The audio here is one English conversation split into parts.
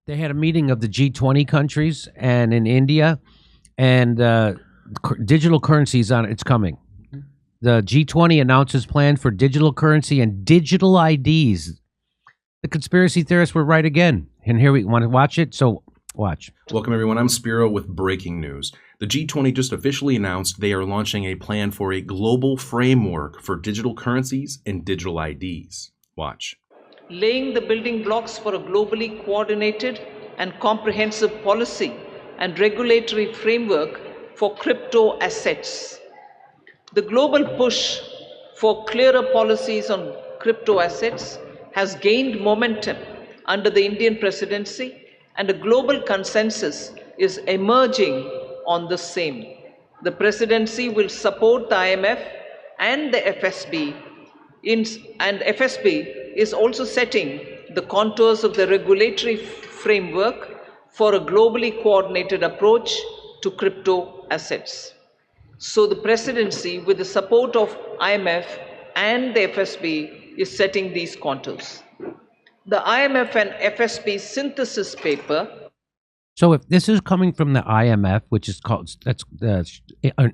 They had a meeting of the G20 countries and in India, and digital currencies on it's coming. The G20 announces plan for digital currency and digital IDs. The conspiracy theorists were right again. And here we want to watch it, so watch. Welcome, everyone. I'm Spiro with breaking news. The G20 just officially announced they are launching a plan for a global framework for digital currencies and digital IDs. Watch. Laying the building blocks for a globally coordinated and comprehensive policy and regulatory framework for crypto assets. The global push for clearer policies on crypto assets has gained momentum under the Indian presidency, and a global consensus is emerging on the same. The presidency will support the IMF and the FSB, and FSB is also setting the contours of the regulatory framework for a globally coordinated approach to crypto assets. So the presidency, with the support of IMF and the FSB, is setting these contours. The IMF and FSB synthesis paper. So if this is coming from the IMF, which is called, that's the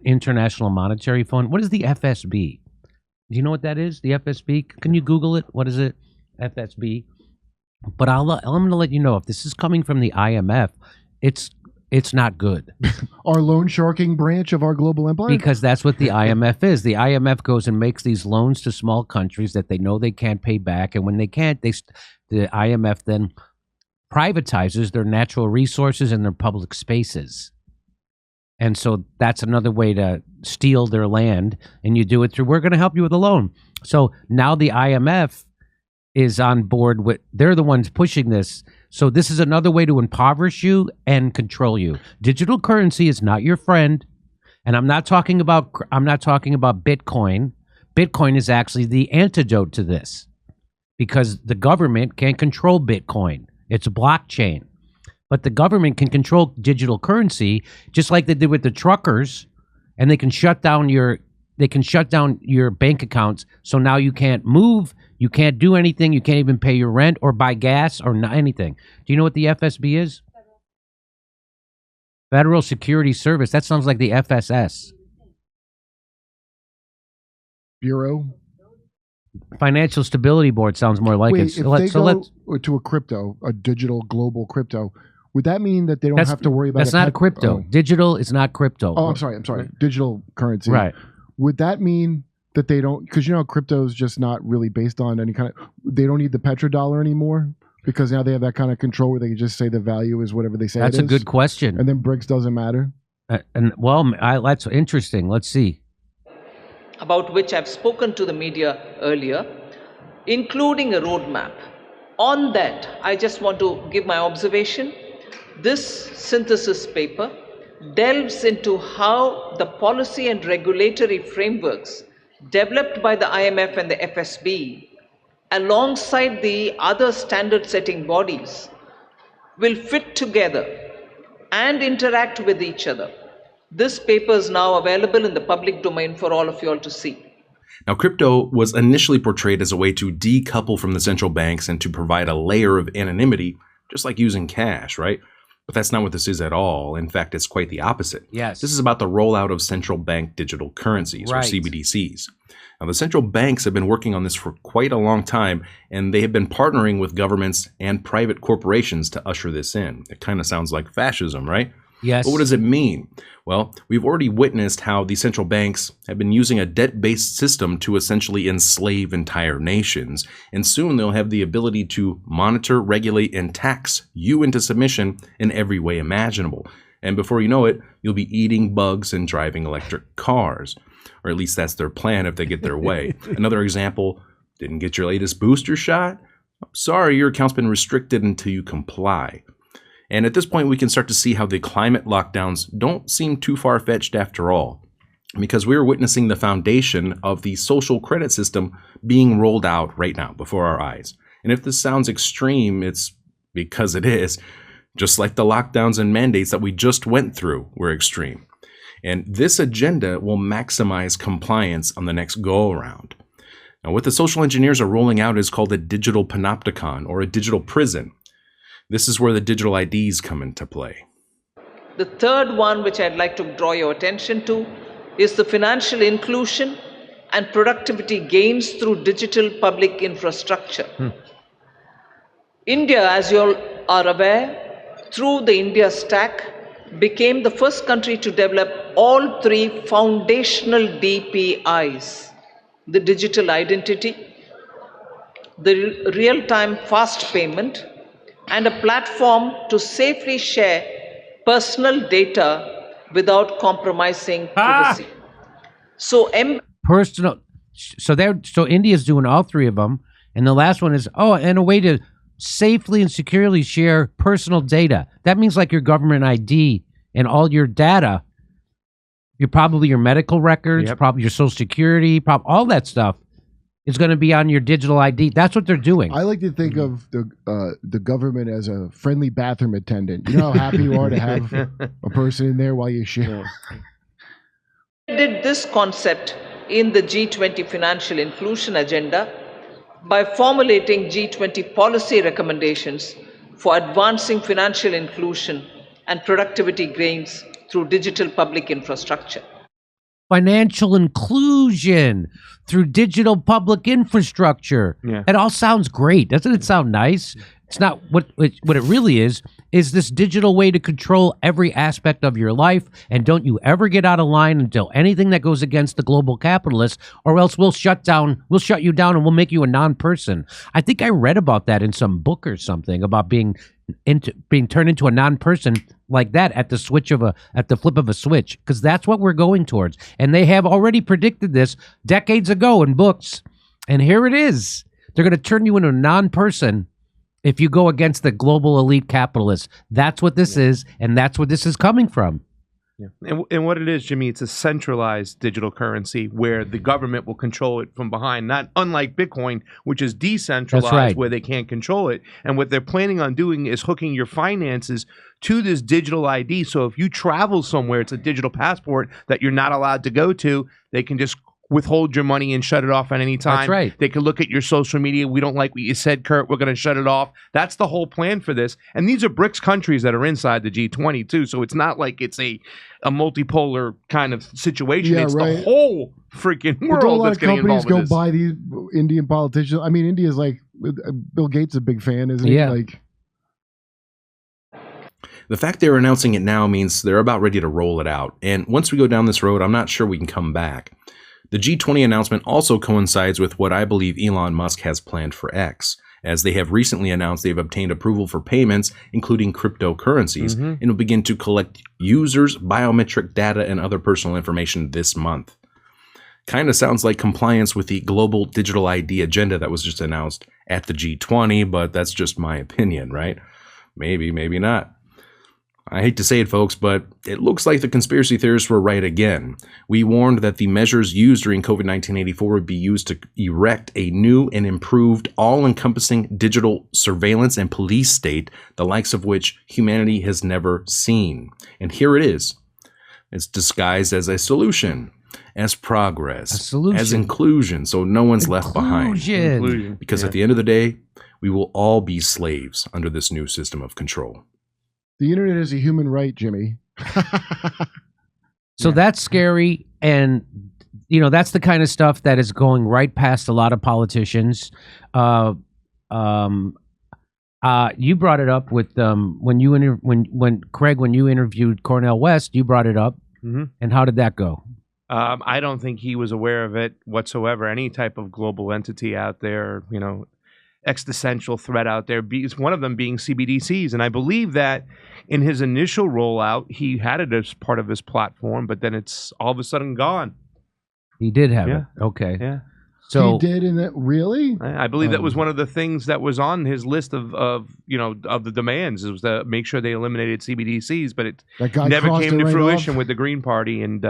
International Monetary Fund, what is the FSB? Do you know what that is? The FSB? Can you Google it? What is it? FSB. But I'm going to let you know, if this is coming from the IMF, it's not good. Our loan sharking branch of our global empire? Because that's what the IMF is. The IMF goes and makes these loans to small countries that they know they can't pay back. And when they can't, the IMF then privatizes their natural resources and their public spaces. And so that's another way to steal their land. And you do it through, we're going to help you with a loan. So now the IMF is on board with, they're the ones pushing this. So this is another way to impoverish you and control you. Digital currency is not your friend. And I'm not talking about Bitcoin. Bitcoin is actually the antidote to this, because the government can't control Bitcoin. It's a blockchain. But the government can control digital currency, just like they did with the truckers, and they can shut down your bank accounts. So now you can't move, you can't do anything, you can't even pay your rent or buy gas or anything. Do you know what the FSB is? Federal Security Service. That sounds like the FSS. Bureau? Financial Stability Board sounds more like it. If they go to a crypto, a digital global crypto, would that mean that they don't have to worry about That's not crypto. Digital is not crypto. Oh, I'm sorry. Digital currency. Right. Would that mean that they don't, because crypto is just not really based on any kind of, they don't need the petrodollar anymore? Because now they have that kind of control where they can just say the value is whatever they say That's it is? a good question. And then BRICS doesn't matter? That's interesting. Let's see. About which I've spoken to the media earlier, including a roadmap. On that, I just want to give my observation. This synthesis paper delves into how the policy and regulatory frameworks developed by the IMF and the FSB, alongside the other standard-setting bodies, will fit together and interact with each other. This paper is now available in the public domain for all of you all to see. Now, crypto was initially portrayed as a way to decouple from the central banks and to provide a layer of anonymity, just like using cash, right? But that's not what this is at all. In fact, it's quite the opposite. Yes. This is about the rollout of central bank digital currencies, right, or CBDCs. Now, the central banks have been working on this for quite a long time, and they have been partnering with governments and private corporations to usher this in. It kind of sounds like fascism, right? Yes. But what does it mean? Well, we've already witnessed how the central banks have been using a debt-based system to essentially enslave entire nations. And soon they'll have the ability to monitor, regulate, and tax you into submission in every way imaginable. And before you know it, you'll be eating bugs and driving electric cars. Or at least that's their plan if they get their way. Another example, didn't get your latest booster shot? Sorry, your account's been restricted until you comply. And at this point, we can start to see how the climate lockdowns don't seem too far-fetched after all, because we're witnessing the foundation of the social credit system being rolled out right now before our eyes. And if this sounds extreme, it's because it is. Just like the lockdowns and mandates that we just went through were extreme. And this agenda will maximize compliance on the next go-around. Now, what the social engineers are rolling out is called a digital panopticon, or a digital prison. This is where the digital IDs come into play. The third one, which I'd like to draw your attention to, is the financial inclusion and productivity gains through digital public infrastructure. India, as you all are aware, through the India Stack, became the first country to develop all three foundational DPIs: the digital identity, the real-time fast payment, and a platform to safely share personal data without compromising privacy. So, Personal. So India's doing all three of them, and the last one is and a way to safely and securely share personal data. That means like your government ID and all your data. Probably your medical records, probably your social security, all that stuff is going to be on your digital ID. That's what they're doing. I like to think of the government as a friendly bathroom attendant. You know how happy you are to have a person in there while you share. Did this concept in the G20 financial inclusion agenda by formulating G20 policy recommendations for advancing financial inclusion and productivity gains through digital public infrastructure. Financial inclusion through digital public infrastructure. Yeah. It all sounds great. Doesn't it sound nice? It's not what it really is this digital way to control every aspect of your life, and don't you ever get out of line until anything that goes against the global capitalists, or else we'll shut you down and we'll make you a non-person. I think I read about that in some book or something about being turned into a non-person like that at the flip of a switch, because that's what we're going towards. And they have already predicted this decades ago in books. And here it is. They're going to turn you into a non-person if you go against the global elite capitalists. That's what this is, and that's where this is coming from. Yeah. And what it is, Jimmy, it's a centralized digital currency where the government will control it from behind, not unlike Bitcoin, which is decentralized, That's right, where they can't control it. And what they're planning on doing is hooking your finances to this digital ID. So if you travel somewhere, it's a digital passport that you're not allowed to go to, they can just withhold your money and shut it off at any time. That's right. They can look at your social media. We don't like what you said, Kurt. We're going to shut it off. That's the whole plan for this. And these are BRICS countries that are inside the G20 too. So it's not like it's a multipolar kind of situation. Yeah, it's right. the whole freaking But don't a world lot that's of getting companies involved go with this. buy these Indian politicians. I mean, India's like Bill Gates is a big fan, isn't he? Yeah. Like, The fact they're announcing it now means they're about ready to roll it out. And once we go down this road, I'm not sure we can come back. The G20 announcement also coincides with what I believe Elon Musk has planned for X, as they have recently announced they've obtained approval for payments, including cryptocurrencies, and will begin to collect users' biometric data and other personal information this month. Kind of sounds like compliance with the global digital ID agenda that was just announced at the G20, but that's just my opinion, right? Maybe, maybe not. I hate to say it, folks, but it looks like the conspiracy theorists were right again. We warned that the measures used during COVID-19 '84 would be used to erect a new and improved, all-encompassing digital surveillance and police state, the likes of which humanity has never seen. And here it is. It's disguised as a solution, as progress, as inclusion, so no one's left behind. Inclusion. Because at the end of the day, we will all be slaves under this new system of control. the internet is a human right, Jimmy. So that's scary, and that's the kind of stuff that is going right past a lot of politicians. You brought it up with when Craig, when you interviewed Cornel West, you brought it up, and how did that go? I don't think he was aware of it whatsoever. Any type of global entity out there, existential threat out there, one of them being CBDCs. And I believe that in his initial rollout, he had it as part of his platform, but then it's all of a sudden gone. He did have it. Okay. Yeah. So he did, and that really? I believe that was one of the things that was on his list of the demands. It was to make sure they eliminated CBDCs, but it never came to fruition with the Green Party. And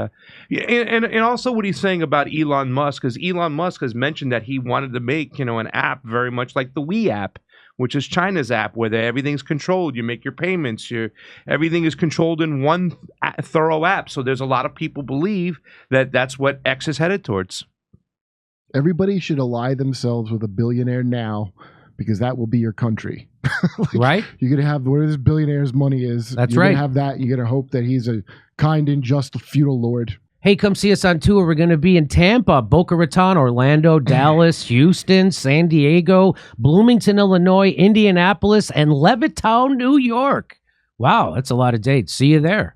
also what he's saying about Elon Musk, because Elon Musk has mentioned that he wanted to make an app very much like the We app, which is China's app, where everything's controlled. You make your payments. Everything is controlled in one thorough app. So there's a lot of people believe that that's what X is headed towards. Everybody should ally themselves with a billionaire now, because that will be your country. Like, right? You're gonna have whatever this billionaire's money is. That's you're right. Gonna have that. You're gonna hope that he's a kind and just feudal lord. Hey, come see us on tour. We're going to be in Tampa, Boca Raton, Orlando, Dallas, Houston, San Diego, Bloomington, Illinois, Indianapolis, and Levittown, New York. Wow, that's a lot of dates. See you there.